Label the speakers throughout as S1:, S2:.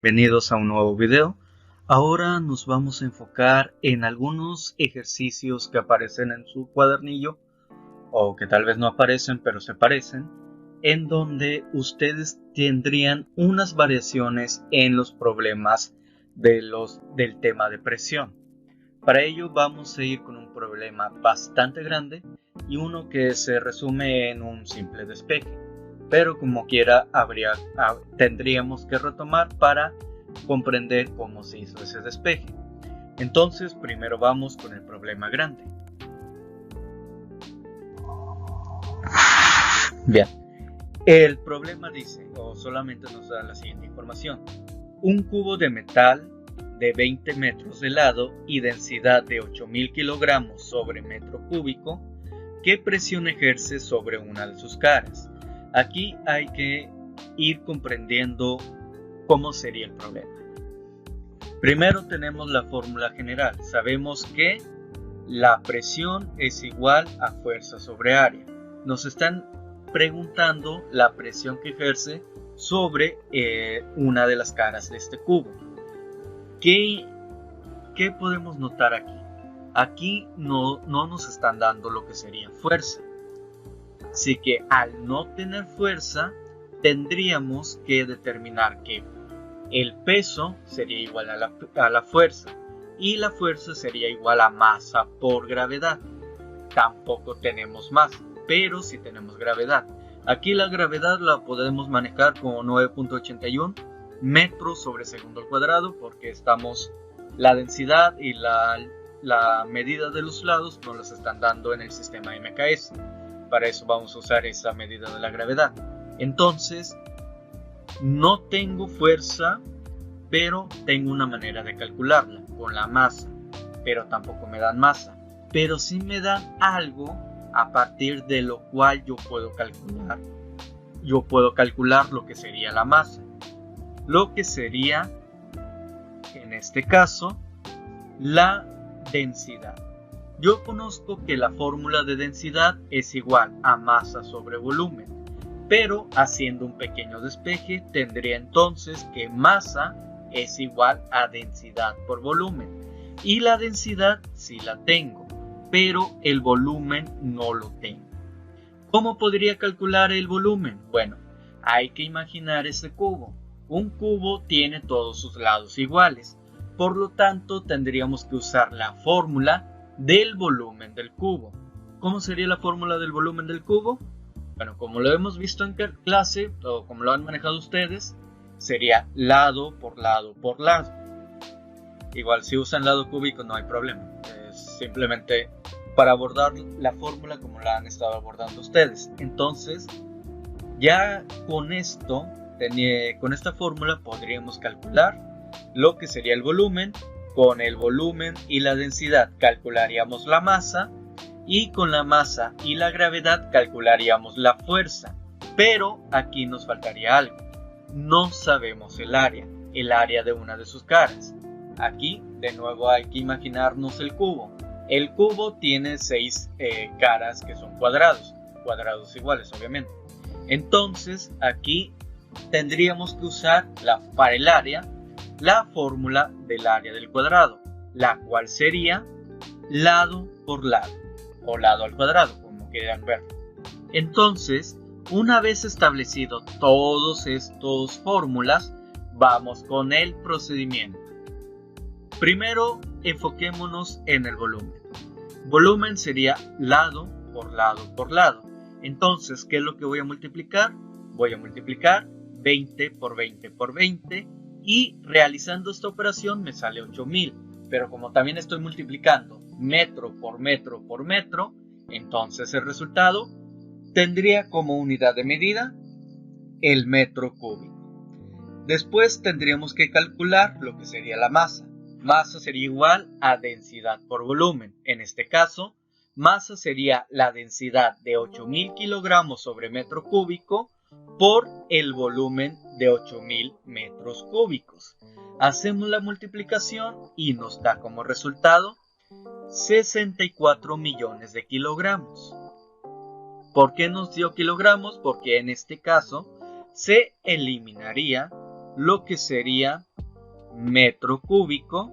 S1: Bienvenidos a un nuevo video. Ahora nos vamos a enfocar en algunos ejercicios que aparecen en su cuadernillo o que tal vez no aparecen pero se parecen, en donde ustedes tendrían unas variaciones en los problemas del tema de presión. Para ello vamos a ir con un problema bastante grande y uno que se resume en un simple despeje, pero como quiera tendríamos que retomar para comprender cómo se hizo ese despeje. Entonces primero vamos con el problema grande. Bien, el problema dice, o solamente nos da la siguiente información: un cubo de metal de 20 metros de lado y densidad de 8000 kilogramos sobre metro cúbico, ¿qué presión ejerce sobre una de sus caras? Aquí hay que ir comprendiendo cómo sería el problema. Primero tenemos la fórmula general. Sabemos que la presión es igual a fuerza sobre área. Nos están preguntando la presión que ejerce sobre una de las caras de este cubo. ¿Qué podemos notar aquí? Aquí no nos están dando lo que sería fuerza. Así que al no tener fuerza, tendríamos que determinar que el peso sería igual a la fuerza y la fuerza sería igual a masa por gravedad. Tampoco tenemos masa, pero sí tenemos gravedad. Aquí la gravedad la podemos manejar como 9.81 metros sobre segundo al cuadrado, porque la densidad y la medida de los lados nos las están dando en el sistema MKS. Para eso vamos a usar esa medida de la gravedad. Entonces, no tengo fuerza, pero tengo una manera de calcularla con la masa, pero tampoco me dan masa, pero sí me dan algo a partir de lo cual yo puedo calcular lo que sería la masa, lo que sería en este caso la densidad. Yo conozco que la fórmula de densidad es igual a masa sobre volumen, pero haciendo un pequeño despeje tendría entonces que masa es igual a densidad por volumen, y la densidad sí la tengo, pero el volumen no lo tengo. ¿Cómo podría calcular el volumen? Bueno, hay que imaginar ese cubo. Un cubo tiene todos sus lados iguales, por lo tanto tendríamos que usar la fórmula del volumen del cubo. ¿Cómo sería la fórmula del volumen del cubo? Bueno, como lo hemos visto en clase, o como lo han manejado ustedes, sería lado por lado por lado. Igual si usan lado cúbico no hay problema, es simplemente para abordar la fórmula como la han estado abordando ustedes. Entonces, ya con esta fórmula podríamos calcular lo que sería el volumen. Con el volumen y la densidad calcularíamos la masa, y con la masa y la gravedad calcularíamos la fuerza. Pero aquí nos faltaría algo. No sabemos el área de una de sus caras. Aquí de nuevo hay que imaginarnos el cubo. El cubo tiene 6 caras que son cuadrados iguales obviamente. Entonces aquí tendríamos que usar para el área la fórmula del área del cuadrado, la cual sería lado por lado, o lado al cuadrado, como quieran ver. Entonces, una vez establecido todos estos fórmulas, vamos con el procedimiento. Primero, enfoquémonos en el volumen. Volumen sería lado por lado por lado. Entonces, ¿qué es lo que voy a multiplicar? Voy a multiplicar 20 por 20 por 20, y realizando esta operación me sale 8000, pero como también estoy multiplicando metro por metro por metro, entonces el resultado tendría como unidad de medida el metro cúbico. Después tendríamos que calcular lo que sería la masa. Masa sería igual a densidad por volumen. En este caso, masa sería la densidad de 8000 kilogramos sobre metro cúbico por el volumen de 8000 metros cúbicos. Hacemos la multiplicación y nos da como resultado 64 millones de kilogramos. ¿Por qué nos dio kilogramos? Porque en este caso se eliminaría lo que sería metro cúbico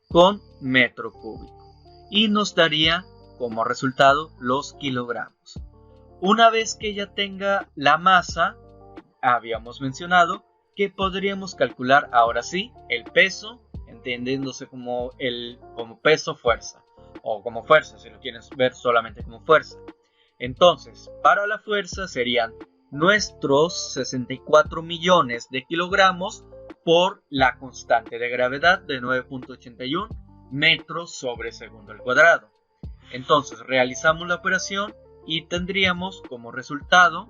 S1: con metro cúbico y nos daría como resultado los kilogramos. Una vez que ya tenga la masa, habíamos mencionado que podríamos calcular ahora sí el peso, entendiéndose como peso fuerza o como fuerza si lo quieres ver solamente como fuerza. Entonces, para la fuerza serían nuestros 64 millones de kilogramos por la constante de gravedad de 9.81 metros sobre segundo al cuadrado. Entonces, realizamos la operación y tendríamos como resultado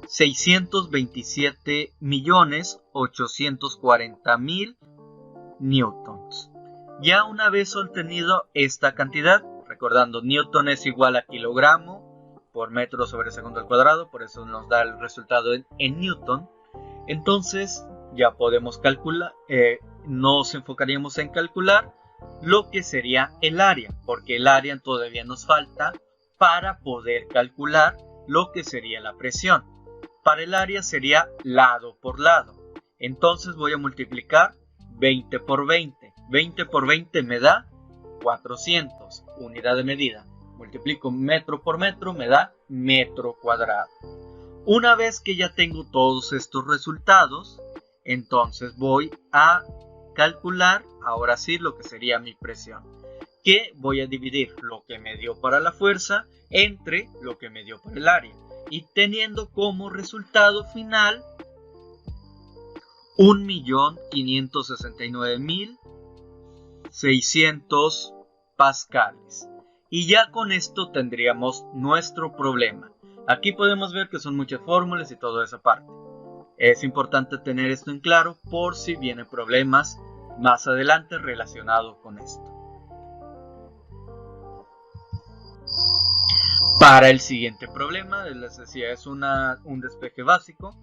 S1: 627.840.000 newtons. Ya una vez obtenido esta cantidad, recordando newton es igual a kilogramo por metro sobre segundo al cuadrado, por eso nos da el resultado en newton. Entonces ya podemos calcular, nos enfocaríamos en calcular lo que sería el área, porque el área todavía nos falta para poder calcular lo que sería la presión. Para el área sería lado por lado. Entonces voy a multiplicar 20 por 20. 20 por 20 me da 400, unidad de medida. Multiplico metro por metro, me da metro cuadrado. Una vez que ya tengo todos estos resultados, entonces voy a calcular ahora sí lo que sería mi presión. Que voy a dividir lo que me dio para la fuerza entre lo que me dio para el área. Y teniendo como resultado final 1.569.600 pascales. Y ya con esto tendríamos nuestro problema. Aquí podemos ver que son muchas fórmulas y toda esa parte. Es importante tener esto en claro por si vienen problemas más adelante relacionados con esto. Para el siguiente problema, les decía, es un despeje básico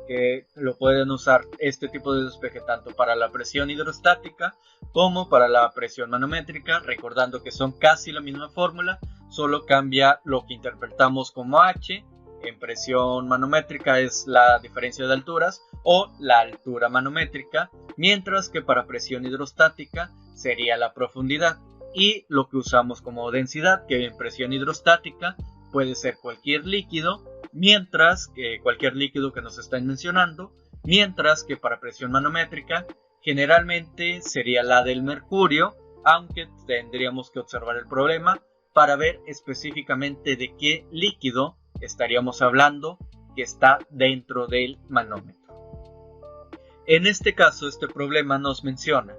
S1: que lo pueden usar este tipo de despeje tanto para la presión hidrostática como para la presión manométrica, recordando que son casi la misma fórmula, solo cambia lo que interpretamos como H. En presión manométrica es la diferencia de alturas o la altura manométrica, mientras que para presión hidrostática sería la profundidad. Y lo que usamos como densidad, que en presión hidrostática puede ser cualquier líquido, mientras que cualquier líquido que nos están mencionando, mientras que para presión manométrica generalmente sería la del mercurio, aunque tendríamos que observar el problema para ver específicamente de qué líquido estaríamos hablando que está dentro del manómetro. En este caso, este problema nos menciona: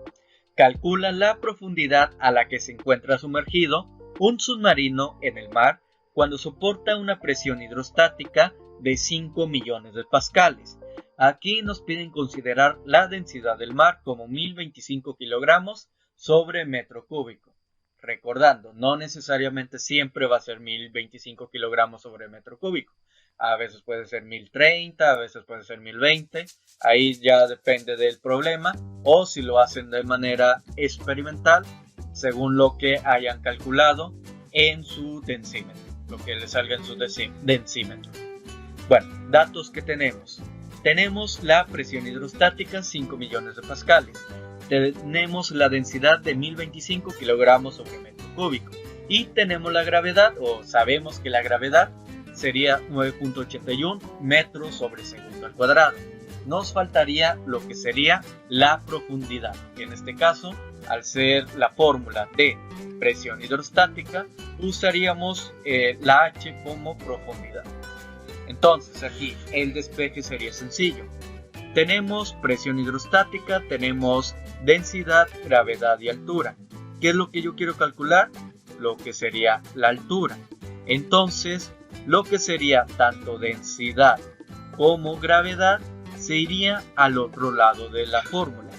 S1: calcula la profundidad a la que se encuentra sumergido un submarino en el mar cuando soporta una presión hidrostática de 5 millones de pascales. Aquí nos piden considerar la densidad del mar como 1025 kilogramos sobre metro cúbico. Recordando, no necesariamente siempre va a ser 1025 kilogramos sobre metro cúbico. A veces puede ser 1030, a veces puede ser 1020. Ahí ya depende del problema o si lo hacen de manera experimental según lo que hayan calculado en su densímetro, lo que les salga en su densímetro. Bueno, datos que tenemos. Tenemos la presión hidrostática 5 millones de pascales. Tenemos la densidad de 1025 kilogramos sobre metro cúbico. Y tenemos la gravedad, o sabemos que la gravedad sería 9.81 metros sobre segundo al cuadrado. Nos faltaría lo que sería la profundidad. En este caso, al ser la fórmula de presión hidrostática, usaríamos la H como profundidad. Entonces aquí el despeje sería sencillo. Tenemos presión hidrostática, tenemos densidad, gravedad y altura. ¿Qué es lo que yo quiero calcular? Lo que sería la altura. Entonces, lo que sería tanto densidad como gravedad se iría al otro lado de la fórmula.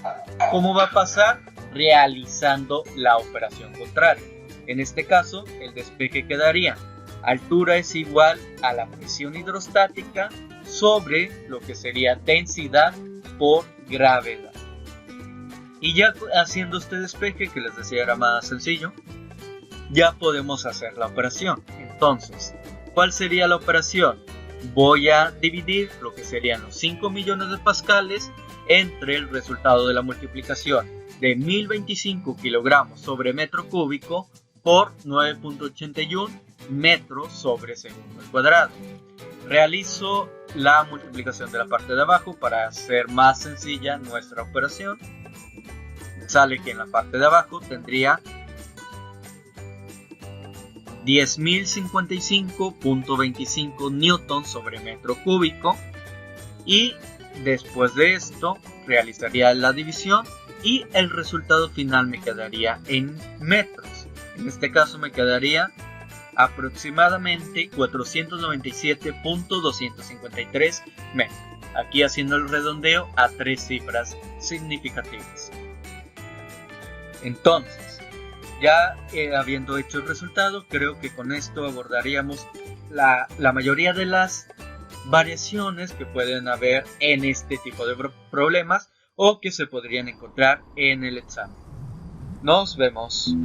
S1: ¿Cómo va a pasar? Realizando la operación contraria. En este caso, el despeje quedaría: altura es igual a la presión hidrostática sobre lo que sería densidad por gravedad. Y ya haciendo este despeje, que les decía era más sencillo, ya podemos hacer la operación. Entonces, ¿cuál sería la operación? voy a dividir lo que serían los 5 millones de pascales entre el resultado de la multiplicación de 1025 kilogramos sobre metro cúbico por 9.81 metros sobre segundo al cuadrado. Realizo la multiplicación de la parte de abajo para hacer más sencilla nuestra operación. Sale que en la parte de abajo tendría 10.055.25 newtons sobre metro cúbico, y después de esto realizaría la división y el resultado final me quedaría en metros. En este caso me quedaría aproximadamente 497.253 metros. Aquí haciendo el redondeo a 3 cifras significativas. Entonces, ya habiendo hecho el resultado, creo que con esto abordaríamos la mayoría de las variaciones que pueden haber en este tipo de problemas o que se podrían encontrar en el examen. Nos vemos.